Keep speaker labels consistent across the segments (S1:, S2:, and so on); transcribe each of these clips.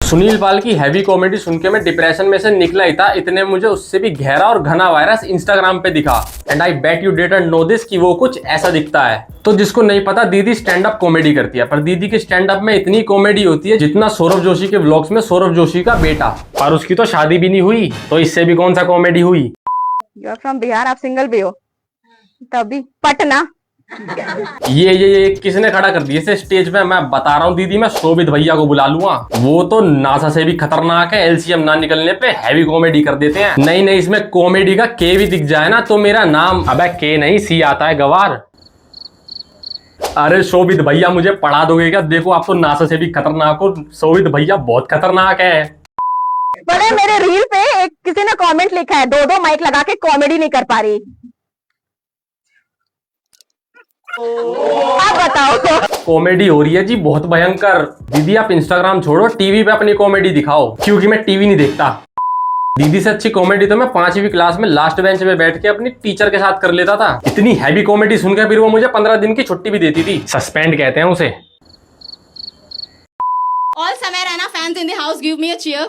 S1: सुनील पाल की heavy comedy सुन के मैं डिप्रेशन में से निकला ही था, इतने मुझे उससे भी गहरा और घना वायरस इंस्टाग्राम पे दिखा। And I bet you didn't know this कि वो कुछ ऐसा दिखता है। तो जिसको नहीं पता, दीदी स्टैंड अप कॉमेडी करती है, पर दीदी के स्टैंड अप में इतनी कॉमेडी होती है जितना सौरभ जोशी के व्लॉग्स में सौरभ जोशी का बेटा। पर उसकी तो शादी भी नहीं हुई, तो इससे भी कौन सा कॉमेडी हुई।
S2: यू आर फ्रॉम बिहार, आप सिंगल भी हो तभी पटना।
S1: ये किसने खड़ा कर दिया इसे स्टेज पे। मैं बता रहा हूँ दीदी, मैं शोभित भैया को बुला लूंगा, वो तो नासा से भी खतरनाक है। एलसीएम ना निकलने पे हैवी कॉमेडी कर देते हैं। नहीं, इसमें कॉमेडी का के भी दिख जाए ना तो मेरा नाम, अबे के नहीं सी आता है गवार। अरे शोभित भैया मुझे पढ़ा दोगे क्या? देखो आप तो नासा से भी खतरनाक हो, शोभित भैया बहुत खतरनाक है।
S2: बड़े मेरे रील पे एक किसी ने कमेंट लिखा है, दो माइक लगा के कॉमेडी नहीं कर पा रही। आप बताओ।
S1: कॉमेडी हो रही है जी बहुत भयंकर। दीदी आप इंस्टाग्राम छोड़ो, टीवी पे अपनी कॉमेडी दिखाओ, क्योंकि मैं टीवी नहीं देखता। दीदी से अच्छी कॉमेडी तो मैं 5वीं क्लास में लास्ट बेंच पे बैठ के अपनी टीचर के साथ कर लेता था। इतनी हैवी कॉमेडी सुनकर फिर वो मुझे 15 दिन की छुट्टी भी देती थी। सस्पेंड कहते हैं उसे।
S3: All Samay Raina fans in the house give me a cheer.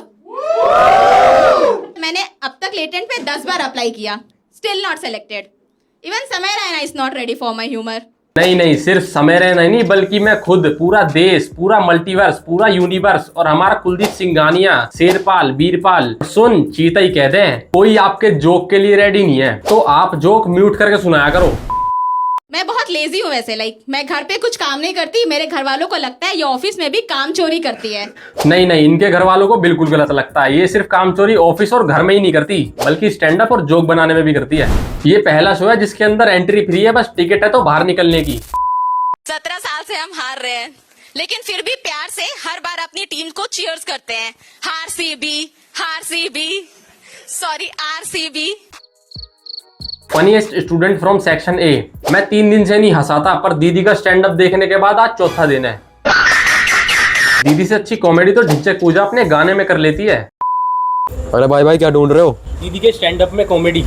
S3: मैंने अब तक लेटेंट पे 10 बार अप्लाई किया, स्टिल नॉट सेलेक्टेड। इवन समय Raina is not ready for my humour.
S1: नहीं, सिर्फ समय रहना ही नहीं, बल्कि मैं खुद, पूरा देश, पूरा मल्टीवर्स, पूरा यूनिवर्स और हमारा कुलदीप सिंघानिया, शेरपाल, वीरपाल, सुन चीता ही कहते हैं, कोई आपके जोक के लिए रेडी नहीं है। तो आप जोक म्यूट करके सुनाया करो।
S3: मैं बहुत लेजी हूँ वैसे, मैं घर पे कुछ काम नहीं करती। मेरे घर वालों को लगता है ये ऑफिस में भी काम चोरी करती है।
S1: नहीं, इनके घर वालों को बिल्कुल गलत लगता है। ये सिर्फ काम चोरी ऑफिस और घर में ही नहीं करती, बल्कि स्टैंड अप और जोक बनाने में भी करती है। ये पहला शो है जिसके अंदर एंट्री फ्री है, बस टिकट है तो बाहर निकलने की।
S3: 17 साल से हम हार रहे हैं, लेकिन फिर भी प्यार से हर बार अपनी टीम को चीयर्स करते हैं। हार C B, sorry RCB।
S1: Funniest student from section A. मैं 3 दिन से नहीं हंसा था, पर दीदी का स्टैंड अप देखने के बाद आज चौथा दिन है। दीदी से अच्छी कॉमेडी तो ढिंचक पूजा अपने गाने में कर लेती है।
S4: अरे भाई क्या ढूंढ रहे हो?
S1: दीदी के स्टैंड अप में कॉमेडी।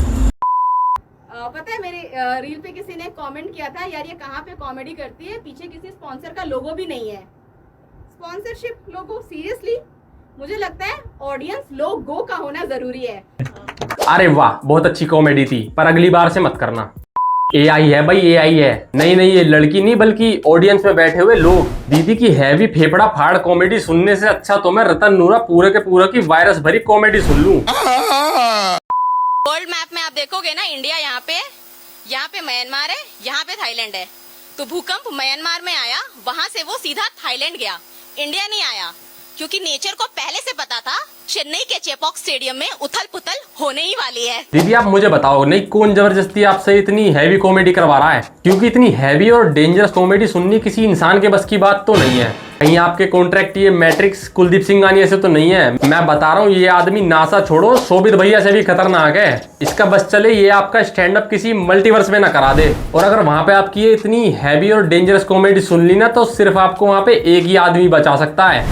S3: पता है मेरे रील पे किसी ने कमेंट किया था, यार ये कहाँ पे कॉमेडी करती है, पीछे किसी स्पॉन्सर का लोगो भी नहीं है। स्पॉन्सरशिप लोगो, सीरियसली मुझे लगता है ऑडियंस लोगो का होना जरूरी है।
S1: अरे वाह, बहुत अच्छी कॉमेडी थी, पर अगली बार से मत करना। AI है भाई, AI है। नहीं, ये लड़की नहीं बल्कि ऑडियंस में बैठे हुए लोग। दीदी की हैवी फेफड़ा फाड़ कॉमेडी सुनने से अच्छा तो मैं रतन नूरा पूरे के पूरा की वायरस भरी कॉमेडी सुन लूं।
S3: वर्ल्ड मैप में आप देखोगे ना, इंडिया यहाँ पे म्यांमार है, यहाँ पे थाईलैंड है। तो भूकंप म्यांमार में आया, वहां से वो सीधा थाईलैंड गया, इंडिया नहीं आया, क्योंकि नेचर को पहले से पता था चेन्नई के चेपॉक स्टेडियम में उथल पुथल होने ही वाली है।
S1: दीदी आप मुझे बताओ, नहीं कौन जबरदस्ती आपसे इतनी हैवी कॉमेडी करवा रहा है? क्योंकि इतनी हैवी और डेंजरस कॉमेडी सुननी किसी इंसान के बस की बात तो नहीं है। कहीं आपके कॉन्ट्रैक्ट ये मैट्रिक्स कुलदीप सिंघानिया से तो नहीं है? मैं बता रहा हूँ, ये आदमी नासा छोड़ो शोभित भैया से भी खतरनाक है। इसका बस चले ये आपका स्टैंड अप किसी मल्टीवर्स में ना करा दे। और अगर वहां पे आपकी ये इतनी हैवी और डेंजरस कॉमेडी सुन ली ना, तो सिर्फ आपको वहां पे एक ही आदमी बचा सकता है।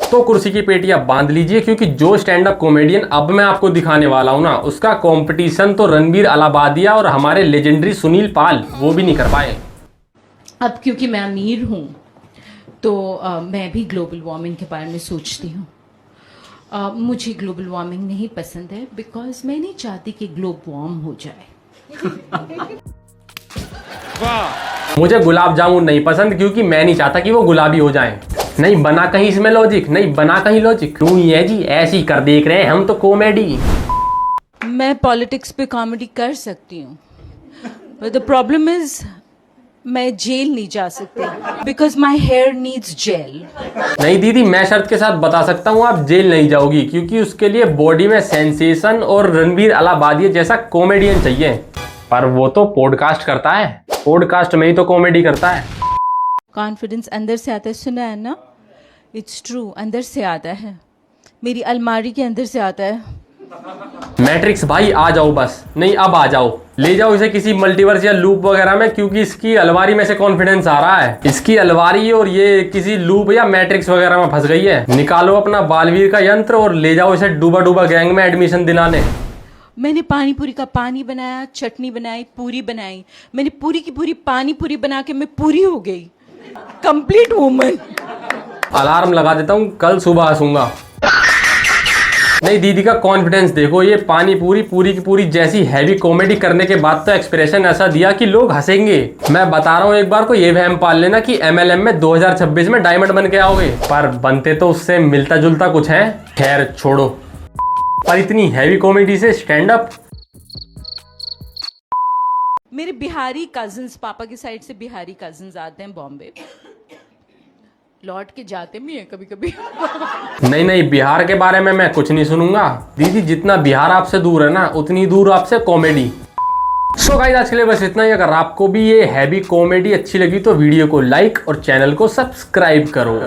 S1: तो कुर्सी की पेटी आप बांध लीजिए, क्योंकि जो स्टैंड अप कॉमेडियन अब मैं आपको दिखाने वाला हूं ना, उसका कंपटीशन तो रणवीर अलाहाबादिया और हमारे लेजेंडरी सुनील पाल वो भी नहीं कर पाए।
S5: अब क्योंकि मैं अमीर हूं तो मैं भी ग्लोबल वार्मिंग के बारे में सोचती हूं। मुझे ग्लोबल वार्मिंग नहीं पसंद है, बिकॉज मैं नहीं चाहती कि ग्लोब वार्म हो जाए।
S1: मुझे गुलाब जामुन नहीं पसंद, क्योंकि मैं नहीं चाहता कि वो गुलाबी हो जाएं। नहीं बना कहीं इसमें लॉजिक, नहीं बना कहीं लॉजिक। क्यों ही है जी, ऐसे ही कर देख रहे हैं हम तो कॉमेडी।
S5: मैं पॉलिटिक्स पे कॉमेडी कर सकती हूँ, बट द प्रॉब्लम इज मैं जेल नहीं जा सकती, because my hair needs gel.
S1: नहीं दीदी, मैं शर्त के साथ बता सकता हूँ आप जेल नहीं जाओगी, क्योंकि उसके लिए बॉडी में सेंसेशन और रणवीर अलाहाबादिया जैसा कॉमेडियन चाहिए। पर वो तो पॉडकास्ट करता है, पॉडकास्ट में ही तो कॉमेडी करता है।
S5: कॉन्फिडेंस अंदर से आता है, सुना है ना? इट्स ट्रू, अंदर से आता है, मेरी अलमारी के अंदर से आता है।
S1: मैट्रिक्स भाई आ जाओ बस। नहीं अब आ जाओ, ले जाओ इसे किसी मल्टीवर्स या लूप वगैरह में, क्योंकि इसकी अलमारी में से कॉन्फिडेंस आ रहा है। इसकी अलमारी और ये किसी लूप या मैट्रिक्स वगैरह में फंस गई है। निकालो अपना बालवीर का यंत्र और ले जाओ इसे डूबा डूबा गैंग में एडमिशन दिलाने।
S5: मैंने पानी पूरी का पानी बनाया, चटनी बनाई, पूरी बनाई। मैंने पूरी की पूरी पानी पूरी बना के मैं पूरी हो गई। Complete woman.
S1: अलार्म लगा देता हूँ, कल सुबह हंसूंगा। नहीं, दीदी का कॉन्फिडेंस देखो, ये पानी पूरी की पूरी जैसी हैवी कॉमेडी करने के बाद तो एक्सप्रेशन ऐसा दिया कि लोग हंसेंगे। मैं बता रहा हूँ, एक बार को ये वहम पाल लेना कि MLM में 2026 में डायमंड बन के आओगे, पर बनते तो उससे मिलता जुलता कुछ है। खैर छोड़ो, पर इतनी हैवी कॉमेडी से स्टैंड अप।
S5: मेरे बिहारी कजिन्स, पापा की साइड से बिहारी कजिन्स आते हैं बॉम्बे, लौट के जाते भी हैं कभी कभी।
S1: नहीं, बिहार के बारे में मैं कुछ नहीं सुनूंगा दीदी। जितना बिहार आपसे दूर है ना, उतनी दूर आपसे कॉमेडी। सो गाइस, आज के लिए बस इतना ही। अगर आपको भी ये हैवी कॉमेडी अच्छी लगी तो वीडियो को लाइक और चैनल को सब्सक्राइब करो।